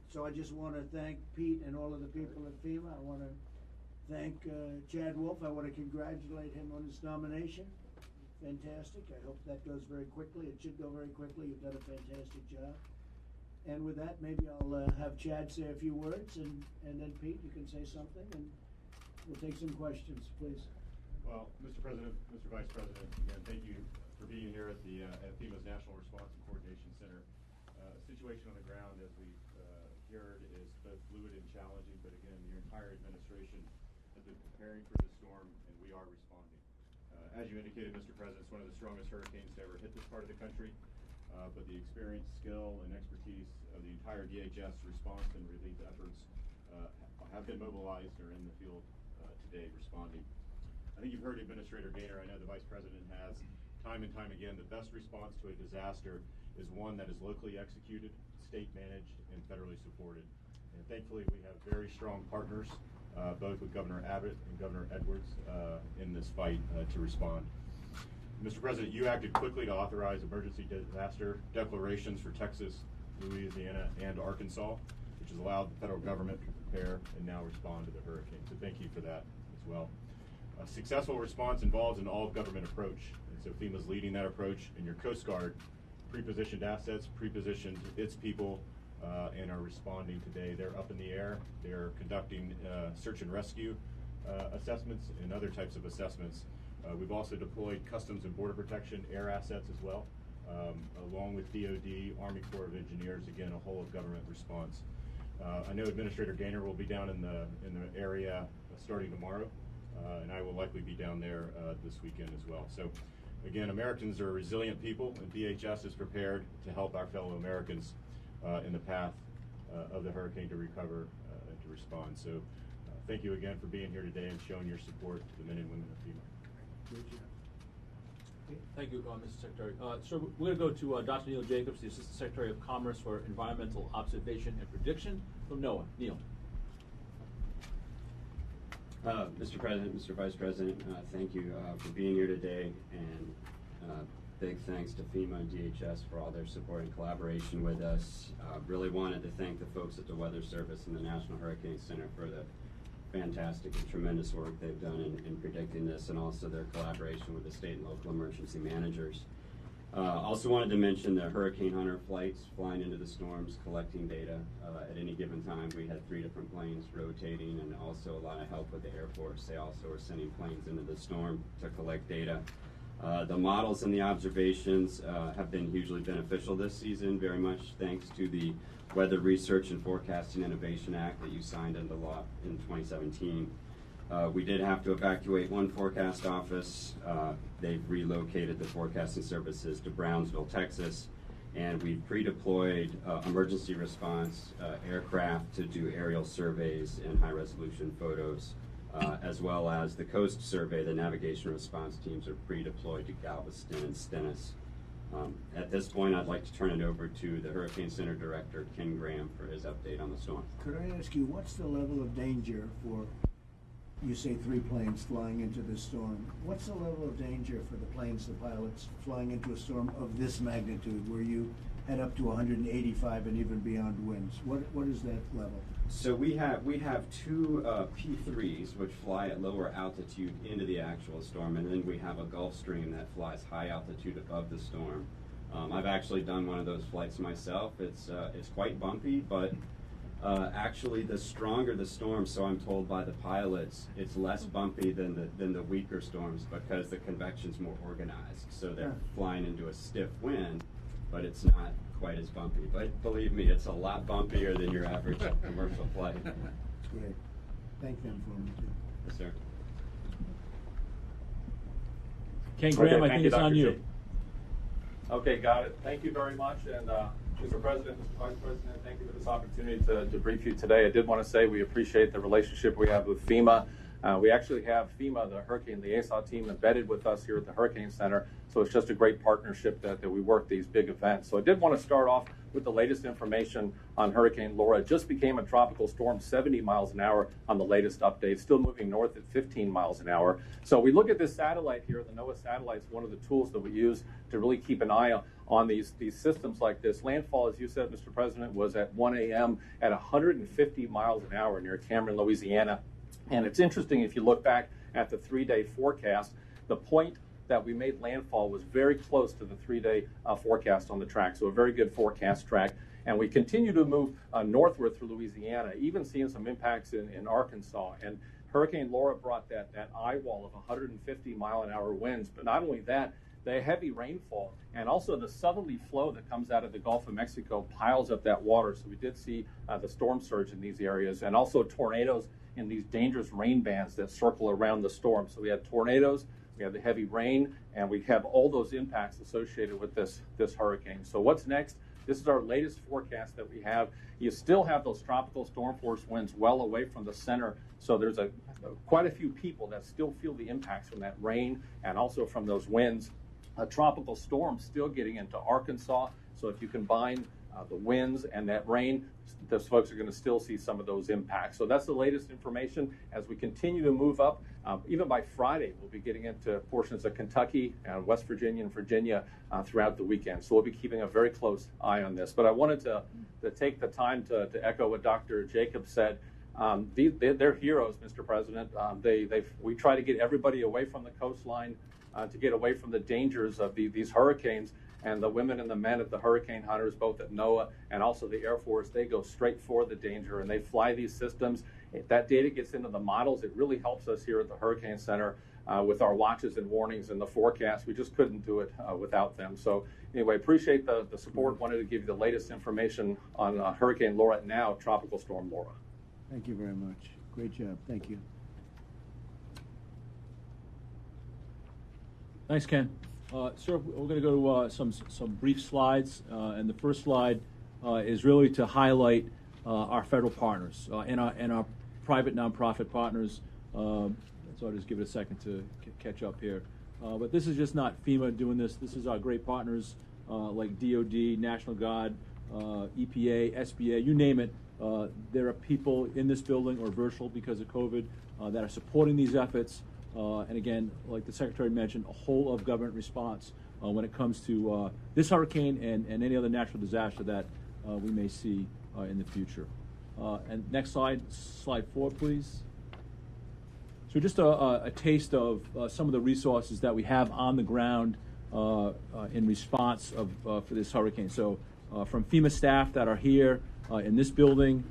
So I just want to thank Pete and all of the people at FEMA. I want to thank Chad Wolf. I want to congratulate him on his nomination. Fantastic. I hope that goes very quickly. It should go very quickly. You've done a fantastic job. And with that, maybe I'll have Chad say a few words, and then Pete, you can say something, and we'll take some questions, please. Well, Mr. President, Mr. Vice President, again, thank you for being here at the at FEMA's National Response and Coordination Center. Situation on the ground, as we've heard, is both fluid and challenging, but again, your entire administration has been preparing for this storm, and we are responding. As you indicated, Mr. President, it's one of the strongest hurricanes to ever hit this part of the country, but the experience, skill, and expertise of the entire DHS response and relief efforts have been mobilized or in the field today responding. I think you've heard Administrator Gaynor. I know the Vice President has time and time again. The best response to a disaster is one that is locally executed, state managed, and federally supported. And thankfully, we have very strong partners, both with Governor Abbott and Governor Edwards in this fight to respond. Mr. President, you acted quickly to authorize emergency disaster declarations for Texas, Louisiana, and Arkansas, which has allowed the federal government to prepare and now respond to the hurricane. So thank you for that as well. A successful response involves an all-government approach, and so FEMA's leading that approach, and your Coast Guard pre-positioned assets, pre-positioned its people, and are responding today. They're up in the air. They're conducting search and rescue assessments and other types of assessments. We've also deployed Customs and Border Protection air assets as well, along with DOD, Army Corps of Engineers, again, a whole of government response. I know Administrator Gaynor will be down in the area starting tomorrow, and I will likely be down there this weekend as well. So again, Americans are resilient people, and DHS is prepared to help our fellow Americans in the path of the hurricane to recover and to respond. So thank you again for being here today and showing your support to the men and women of FEMA. Good job. Thank you, Mr. Secretary. So we're going to go to Dr. Neil Jacobs, the Assistant Secretary of Commerce for Environmental Observation and Prediction from NOAA. Neil. Mr. President, Mr. Vice President, thank you for being here today, and big thanks to FEMA and DHS for all their support and collaboration with us. Really wanted to thank the folks at the Weather Service and the National Hurricane Center for the fantastic and tremendous work they've done in predicting this, and also their collaboration with the state and local emergency managers. Also wanted to mention the Hurricane Hunter flights flying into the storms, collecting data. At any given time, we had 3 different planes rotating, and also a lot of help with the Air Force. They also were sending planes into the storm to collect data. The models and the observations have been hugely beneficial this season, very much thanks to the Weather Research and Forecasting Innovation Act that you signed into law in 2017. We did have to evacuate 1 forecast office. They've relocated the forecasting services to Brownsville, Texas, and we've pre-deployed emergency response aircraft to do aerial surveys and high-resolution photos, as well as the Coast Survey. The navigation response teams are pre-deployed to Galveston and Stennis. At this point, I'd like to turn it over to the Hurricane Center Director, Ken Graham, for his update on the storm. Could I ask you, what's the level of danger for, you say 3 planes flying into this storm? What's the level of danger for the planes, the pilots, flying into a storm of this magnitude, where you had up to 185 and even beyond winds? What is that level? So we have 2 P3s, which fly at lower altitude into the actual storm, and then we have a Gulf Stream that flies high altitude above the storm. I've actually done one of those flights myself. It's quite bumpy, but actually the stronger the storm, so I'm told by the pilots, it's less bumpy than the weaker storms because the convection's more organized. So they're flying into a stiff wind, but it's not quite as bumpy. But believe me, it's a lot bumpier than your average commercial flight. Great. Thank them for me, too. Yes, sir. Ken Graham, Okay, I think it's on you. Okay, got it. Thank you very much. And Mr. President, Mr. Vice President, thank you for this opportunity to brief you today. I did want to say we appreciate the relationship we have with FEMA. We actually have FEMA, the Hurricane Liaison Team, embedded with us here at the Hurricane Center. So it's just a great partnership that we work these big events. So I did want to start off with the latest information on Hurricane Laura. It just became a tropical storm, 70 miles an hour on the latest update, still moving north at 15 miles an hour. So we look at this satellite here. The NOAA satellite is one of the tools that we use to really keep an eye on these systems like this. Landfall, as you said, Mr. President, was at 1 a.m. at 150 miles an hour near Cameron, Louisiana. And it's interesting, if you look back at the 3-day forecast, the point that we made landfall was very close to the 3-day forecast on the track, so a very good forecast track. And we continue to move northward through Louisiana, even seeing some impacts in Arkansas. And Hurricane Laura brought that eye wall of 150 mile an hour winds. But not only that, the heavy rainfall and also the southerly flow that comes out of the Gulf of Mexico piles up that water. So we did see the storm surge in these areas, and also tornadoes in these dangerous rain bands that circle around the storm. So we had tornadoes, we have the heavy rain, and we have all those impacts associated with this hurricane. So what's next? This is our latest forecast that we have. You still have those tropical storm force winds well away from the center, so there's quite a few people that still feel the impacts from that rain and also from those winds. A tropical storm still getting into Arkansas, so if you combine the winds and that rain, those folks are going to still see some of those impacts. So that's the latest information. As we continue to move up, even by Friday, we'll be getting into portions of Kentucky and West Virginia and Virginia throughout the weekend. So we'll be keeping a very close eye on this. But I wanted to take the time to echo what Dr. Jacobs said. They're heroes, Mr. President. We try to get everybody away from the coastline to get away from the dangers of these hurricanes. And the women and the men of the hurricane hunters, both at NOAA and also the Air Force, they go straight for the danger and they fly these systems. If that data gets into the models, it really helps us here at the Hurricane Center with our watches and warnings and the forecast. We just couldn't do it without them. So anyway, appreciate the support. Wanted to give you the latest information on Hurricane Laura, now Tropical Storm Laura. Thank you very much. Great job. Thank you. Thanks, Ken. Sir, we're going to go to some brief slides, and the first slide is really to highlight our federal partners and our private nonprofit partners. So I'll just give it a second to catch up here. But this is just not FEMA doing this. This is our great partners like DOD, National Guard, EPA, SBA, you name it. There are people in this building or virtual because of COVID that are supporting these efforts. And again, like the Secretary mentioned, a whole of government response when it comes to this hurricane and any other natural disaster that we may see in the future. And next slide, slide 4, please. So just a taste of some of the resources that we have on the ground in response for this hurricane. So from FEMA staff that are here in this building,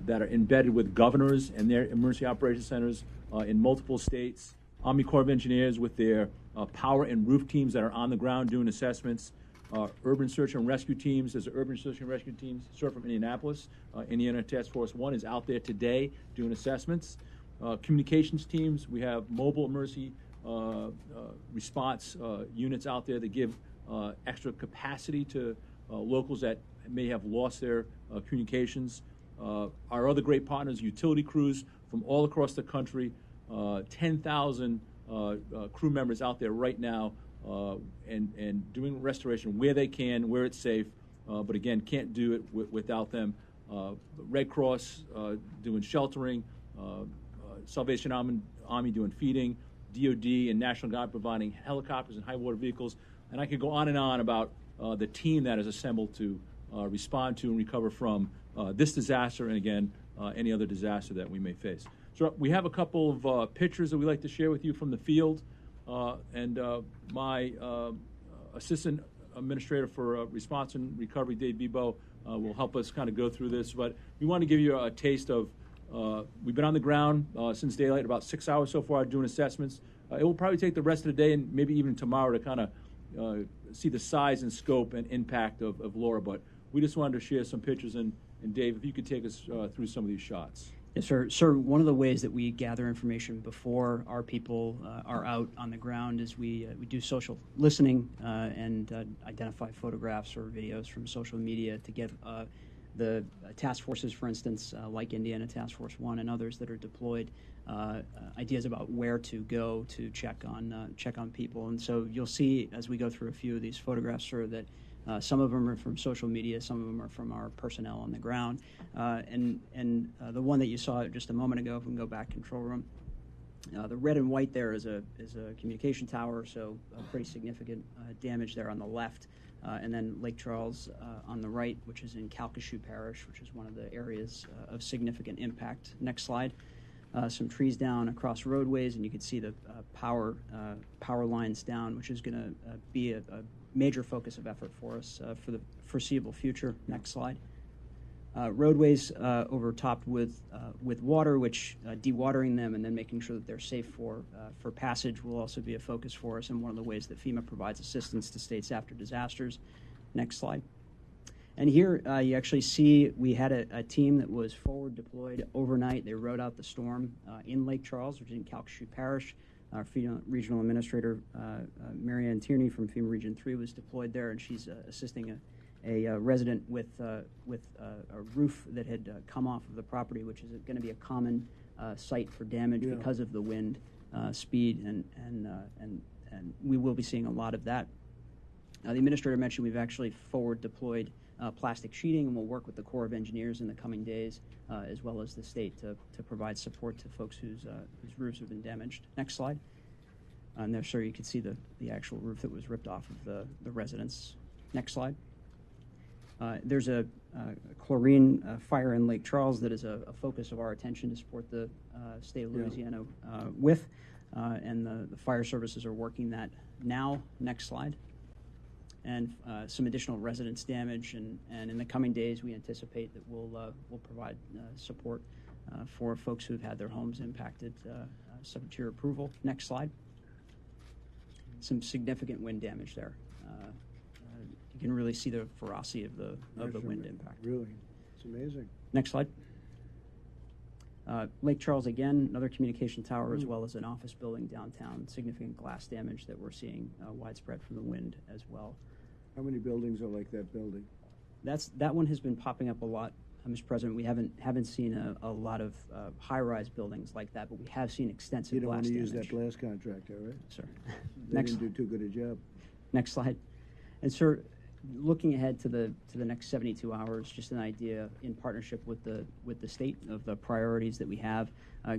that are embedded with governors and their emergency operations centers in multiple states, Army Corps of Engineers with their power and roof teams that are on the ground doing assessments, urban search and rescue teams. There's an urban search and rescue team served from Indianapolis. Indiana Task Force 1 is out there today doing assessments. Communications teams, we have mobile emergency response units out there that give extra capacity to locals that may have lost their communications. Our other great partners, utility crews from all across the country, 10,000 crew members out there right now and doing restoration where they can, where it's safe, but again, can't do it without them. Red Cross doing sheltering, Salvation Army doing feeding, DOD and National Guard providing helicopters and high water vehicles, and I could go on and on about the team that is assembled to respond to and recover from this disaster and again, any other disaster that we may face. So we have a couple of pictures that we'd like to share with you from the field, and my Assistant Administrator for Response and Recovery, Dave Bebo, will help us kind of go through this. But we want to give you a taste of, we've been on the ground since daylight, about 6 hours so far doing assessments. It will probably take the rest of the day and maybe even tomorrow to kind of see the size and scope and impact of Laura. But we just wanted to share some pictures, and Dave, if you could take us through some of these shots. Yes, sir. Sir, one of the ways that we gather information before our people are out on the ground is we do social listening and identify photographs or videos from social media to give the task forces, for instance, like Indiana Task Force 1 and others that are deployed, ideas about where to go to check on people. And so you'll see as we go through a few of these photographs, sir, that some of them are from social media, some of them are from our personnel on the ground. And the one that you saw just a moment ago, if we can go back control room, the red and white there is a communication tower, so pretty significant damage there on the left. and then Lake Charles on the right, which is in Calcasieu Parish, which is one of the areas of significant impact. Next slide. Some trees down across roadways, and you can see the power lines down, which is going to be a major focus of effort for us for the foreseeable future. Next slide. Roadways overtopped with water, which dewatering them and then making sure that they're safe for passage will also be a focus for us, and one of the ways that FEMA provides assistance to states after disasters. Next slide. And here you actually see we had a team that was forward deployed overnight. They rode out the storm in Lake Charles, which is in Calcasieu Parish. Our FEMA Regional Administrator, Marianne Tierney from FEMA Region 3 was deployed there, and she's assisting a resident with a roof that had come off of the property, which is going to be a common site for damage because of the wind speed, and we will be seeing a lot of that. The administrator mentioned we've actually forward deployed plastic sheeting, and we'll work with the Corps of Engineers in the coming days, as well as the state, to provide support to folks whose roofs have been damaged. Next slide. And there, sir, you can see the actual roof that was ripped off of the residence. Next slide. There's a chlorine fire in Lake Charles that is a focus of our attention to support the state of Louisiana with, and the fire services are working that now. Next slide. And some additional residence damage, and in the coming days we anticipate that we'll provide support for folks who've had their homes impacted, subject to your approval. Next slide. Some significant wind damage there. You can really see the ferocity of the wind impact. Really, it's amazing. Next slide. Lake Charles, again, another communication tower as well as an office building downtown. Significant glass damage that we're seeing widespread from the wind as well. How many buildings are like that building? That one has been popping up a lot, Mr. President. We haven't seen a lot of high-rise buildings like that, but we have seen extensive You don't glass want to damage. use that glass contractor, right? Sir. They Next. didn't do too good a job. Next slide. And sir, looking ahead to the next 72 hours, just an idea in partnership with the state of the priorities that we have,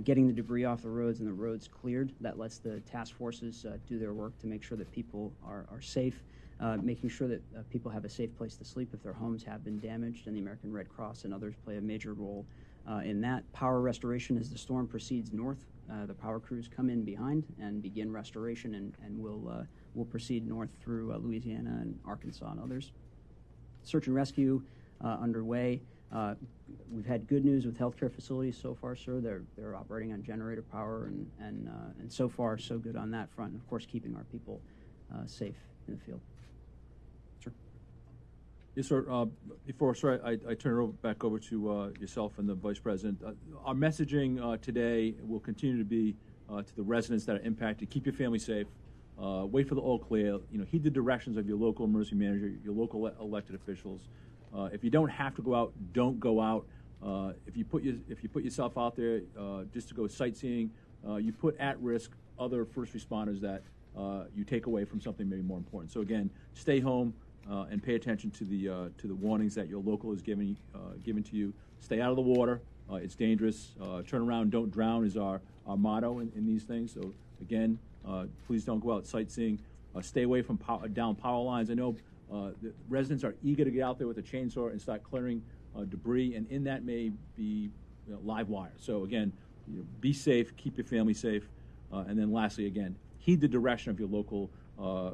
getting the debris off the roads and the roads cleared. That lets the task forces do their work to make sure that people are safe, making sure that people have a safe place to sleep if their homes have been damaged, and the American Red Cross and others play a major role in that. Power restoration as the storm proceeds north. The power crews come in behind and begin restoration, and we'll proceed north through Louisiana and Arkansas and others. Search and rescue underway. We've had good news with healthcare facilities so far, sir. They're operating on generator power, and so far so good on that front. And of course, keeping our people safe in the field. Sir. Yes, sir. Before, sir, I turn it back over to yourself and the Vice President. Our messaging today will continue to be to the residents that are impacted. Keep your family safe. Wait for the all clear. Heed the directions of your local emergency manager, your local elected officials. If you don't have to go out, don't go out. If you put yourself out there just to go sightseeing, you put at risk other first responders that you take away from something maybe more important. So again, stay home and pay attention to the warnings that your local is given to you. Stay out of the water. It's dangerous. Turn around, don't drown is our motto in these things. So again, please don't go out sightseeing. Stay away from down power lines. I know the residents are eager to get out there with a chainsaw and start clearing debris, and in that may be live wire. So again, be safe, keep your family safe, and then lastly, again, heed the direction of your local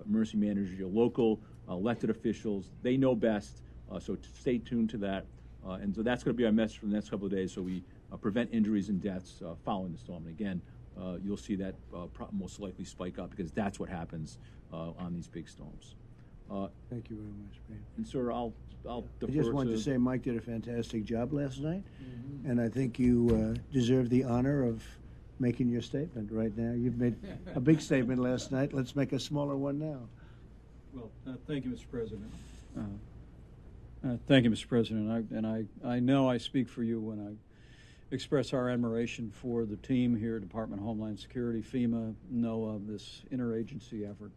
emergency managers, your local elected officials. They know best, so stay tuned to that. And so that's going to be our message for the next couple of days, so we prevent injuries and deaths following the storm. And again, you'll see that most likely spike up, because that's what happens on these big storms. Thank you very much, man. And sir, I'll defer I just wanted to say Mike did a fantastic job last night, and I think you deserve the honor of making your statement right now. You've made a big statement last night. Let's make a smaller one now. Well, thank you, Mr. President. Thank you, Mr. President. I know I speak for you when I express our admiration for the team here at Department of Homeland Security, FEMA, NOAA, this interagency effort.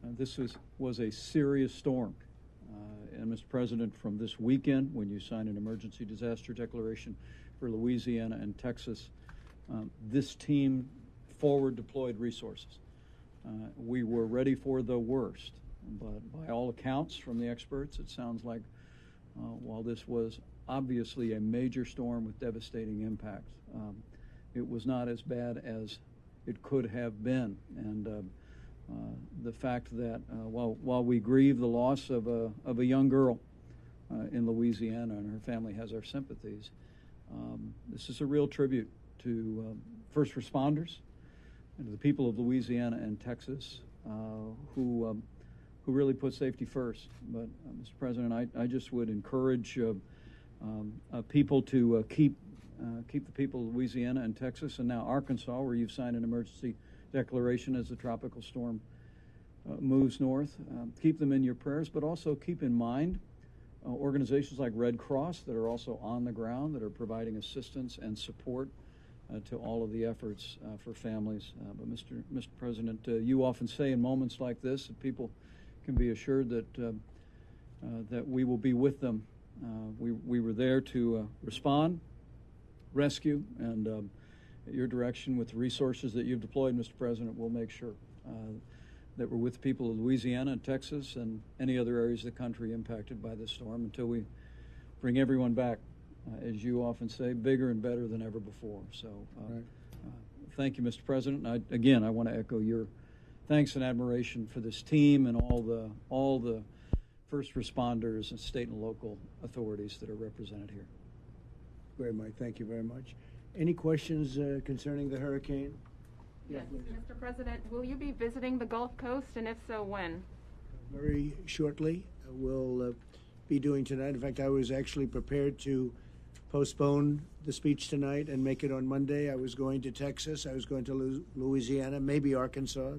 This was a serious storm. And Mr. President, from this weekend, when you signed an emergency disaster declaration for Louisiana and Texas, this team forward deployed resources. We were ready for the worst. but by all accounts from the experts, it sounds like while this was obviously a major storm with devastating impact, it was not as bad as it could have been. And the fact that while we grieve the loss of a young girl in Louisiana, and her family has our sympathies, this is a real tribute to first responders and to the people of Louisiana and Texas who really put safety first. But Mr. President, I just would encourage people to keep the people of Louisiana and Texas, and now Arkansas, where you've signed an emergency declaration as the tropical storm moves north. Keep them in your prayers, but also keep in mind organizations like Red Cross that are also on the ground, that are providing assistance and support to all of the efforts for families. But Mr. President, you often say in moments like this that people can be assured that we will be with them. We were there to respond, rescue, and at your direction, with the resources that you've deployed, Mr. President, we'll make sure that we're with the people of Louisiana and Texas and any other areas of the country impacted by this storm until we bring everyone back, as you often say, bigger and better than ever before. So thank you, Mr. President. I want to echo your thanks and admiration for this team and all the first responders and state and local authorities that are represented here. Great, Mike. Thank you very much. Any questions concerning the hurricane? Yes, please. Mr. President, will you be visiting the Gulf Coast, and if so, when? Very shortly. We'll be doing tonight. In fact, I was actually prepared to postpone the speech tonight and make it on Monday. I was going to Texas. I was going to Louisiana, maybe Arkansas.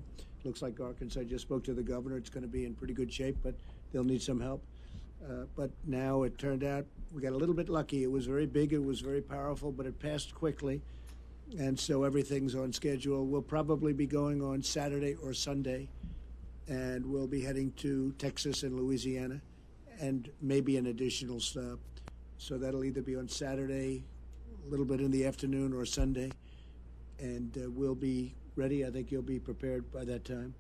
Looks like Arkansas. I just spoke to the governor. It's going to be in pretty good shape, but they'll need some help. But now it turned out we got a little bit lucky. It was very big. It was very powerful, but it passed quickly. And so everything's on schedule. We'll probably be going on Saturday or Sunday, and we'll be heading to Texas and Louisiana and maybe an additional stop. So that'll either be on Saturday, a little bit in the afternoon, or Sunday. And we'll be ready. I think you'll be prepared by that time.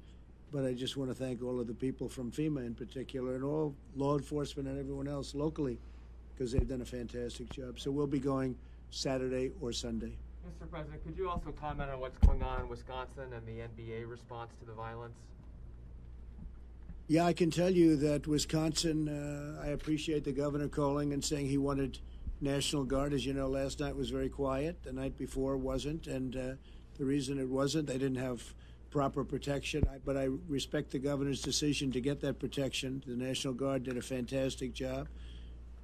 But I just want to thank all of the people from FEMA in particular and all law enforcement and everyone else locally, because they've done a fantastic job. So we'll be going Saturday or Sunday. Mr. President, could you also comment on what's going on in Wisconsin and the NBA response to the violence? Yeah, I can tell you that Wisconsin, I appreciate the governor calling and saying he wanted National Guard. As you know, last night was very quiet. The night before wasn't. And the reason it wasn't, they didn't have proper protection. But I respect the governor's decision to get that protection. The National Guard did a fantastic job.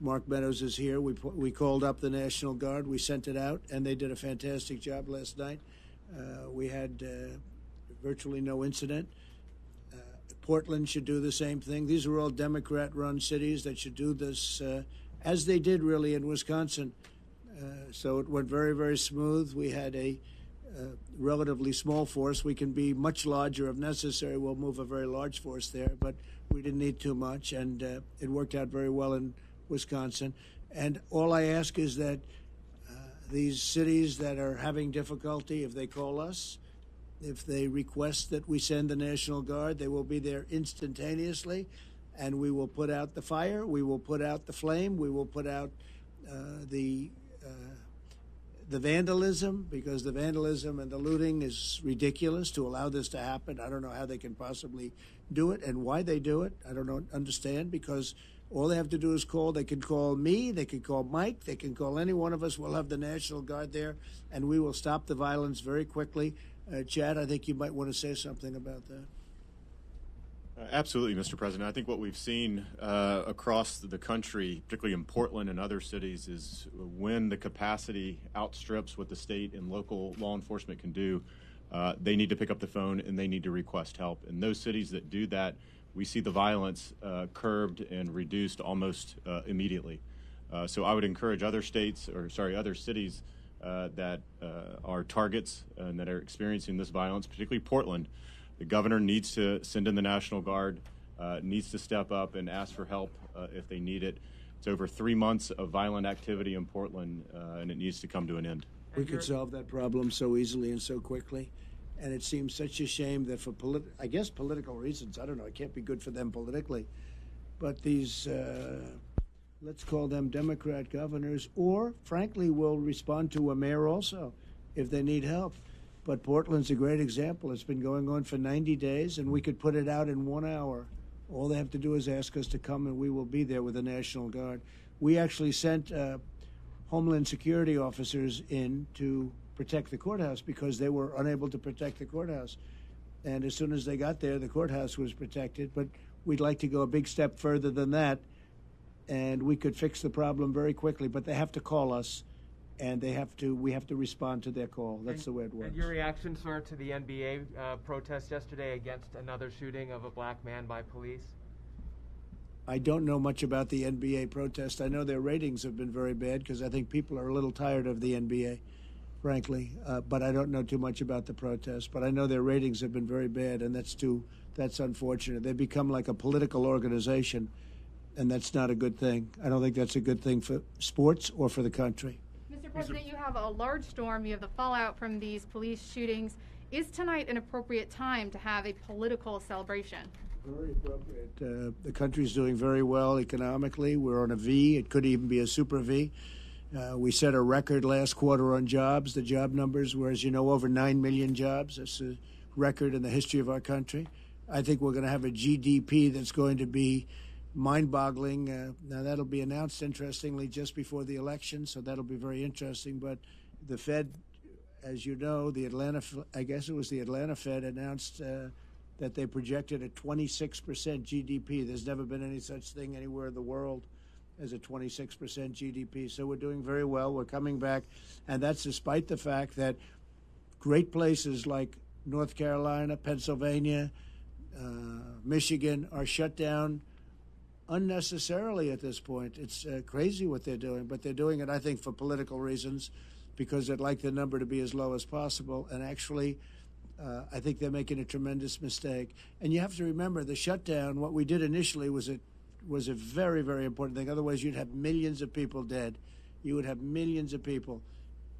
Mark Meadows is here. We called up the National Guard. We sent it out, and they did a fantastic job last night. We had virtually no incident. Portland should do the same thing. These are all Democrat-run cities that should do this, as they did really in Wisconsin. So it went very, very smooth. We had a relatively small force. We can be much larger if necessary. We'll move a very large force there, but we didn't need too much, and it worked out very well in Wisconsin. And all I ask is that these cities that are having difficulty, if they call us, if they request that we send the National Guard, they will be there instantaneously, and we will put out the fire, we will put out the flame, we will put out the vandalism, because the vandalism and the looting is ridiculous to allow this to happen. I don't know how they can possibly do it and why they do it. I don't understand, because all they have to do is call. They can call me, they can call Mike, they can call any one of us. We'll have the National Guard there, and we will stop the violence very quickly. Chad, I think you might want to say something about that. Absolutely, Mr. President. I think what we've seen across the country, particularly in Portland and other cities, is when the capacity outstrips what the state and local law enforcement can do, they need to pick up the phone and they need to request help. In those cities that do that, we see the violence curbed and reduced almost immediately. So I would encourage other cities that are targets and that are experiencing this violence, particularly Portland. The governor needs to send in the National Guard, needs to step up and ask for help if they need it. It's over 3 months of violent activity in Portland, and it needs to come to an end. We could solve that problem so easily and so quickly. And it seems such a shame that for I guess political reasons, I don't know, it can't be good for them politically, but these, let's call them Democrat governors, or frankly will respond to a mayor also if they need help. But Portland's a great example. It's been going on for 90 days, and we could put it out in 1 hour. All they have to do is ask us to come, and we will be there with the National Guard. We actually sent Homeland Security officers in to protect the courthouse because they were unable to protect the courthouse. And as soon as they got there, the courthouse was protected. But we'd like to go a big step further than that, and we could fix the problem very quickly. But they have to call us, and we have to respond to their call. That's the way it works. And your reaction, sir, to the NBA protest yesterday against another shooting of a black man by police? I don't know much about the NBA protest. I know their ratings have been very bad because I think people are a little tired of the NBA, frankly. But I don't know too much about the protest. But I know their ratings have been very bad, and that's unfortunate. They've become like a political organization, and that's not a good thing. I don't think that's a good thing for sports or for the country. Mr. President, you have a large storm. You have the fallout from these police shootings. Is tonight an appropriate time to have a political celebration? Very appropriate. The country's doing very well economically. We're on a V. It could even be a super V. We set a record last quarter on jobs. The job numbers were, as you know, over 9 million jobs. That's a record in the history of our country. I think we're going to have a GDP that's going to be mind-boggling. Now, that'll be announced, interestingly, just before the election, so that'll be very interesting. But the Fed, as you know, I guess it was the Atlanta Fed announced that they projected a 26% GDP. There's never been any such thing anywhere in the world as a 26% GDP. So we're doing very well. We're coming back. And that's despite the fact that great places like North Carolina, Pennsylvania, Michigan are shut down unnecessarily at this point. It's crazy what they're doing. But they're doing it, I think, for political reasons because they'd like the number to be as low as possible. And actually, I think they're making a tremendous mistake. And you have to remember the shutdown, what we did initially was a very, very important thing. Otherwise, you'd have millions of people dead. You would have millions of people.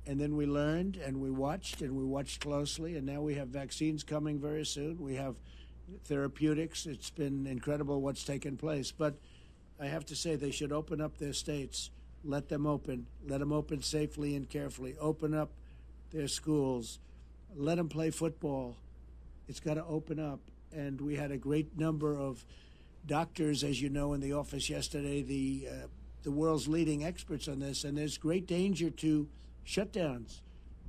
And then we learned and we watched closely. And now we have vaccines coming very soon. We have therapeutics. It's been incredible what's taken place. But I have to say they should open up their states. Let them open. Let them open safely and carefully. Open up their schools. Let them play football. It's got to open up. And we had a great number of doctors, as you know, in the office yesterday, the world's leading experts on this. And there's great danger to shutdowns.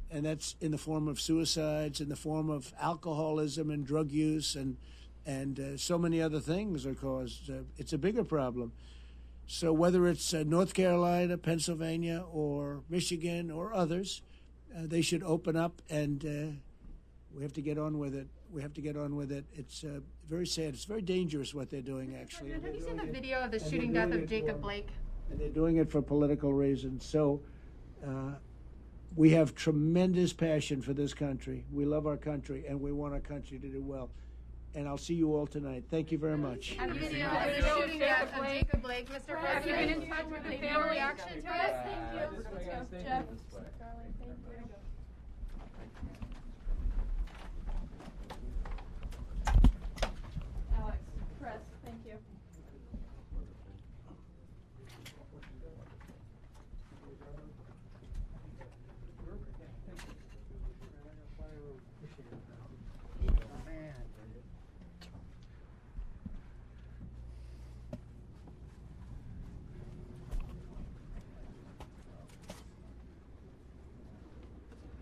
And that's in the form of suicides, in the form of alcoholism and drug use, and so many other things are caused. It's a bigger problem. So whether it's North Carolina, Pennsylvania, or Michigan, or others, they should open up, and we have to get on with it. We have to get on with it. It's very sad. It's very dangerous what they're doing, actually. Have you seen the video of the shooting death of Jacob Blake? And they're doing it for political reasons. So we have tremendous passion for this country. We love our country, and we want our country to do well. And I'll see you all tonight. Thank you very much. Have you seen the shooting death of Jacob Blake, Mr. President? Have you been in touch with the family reaction to it? Thank you. Jeff. Thank you.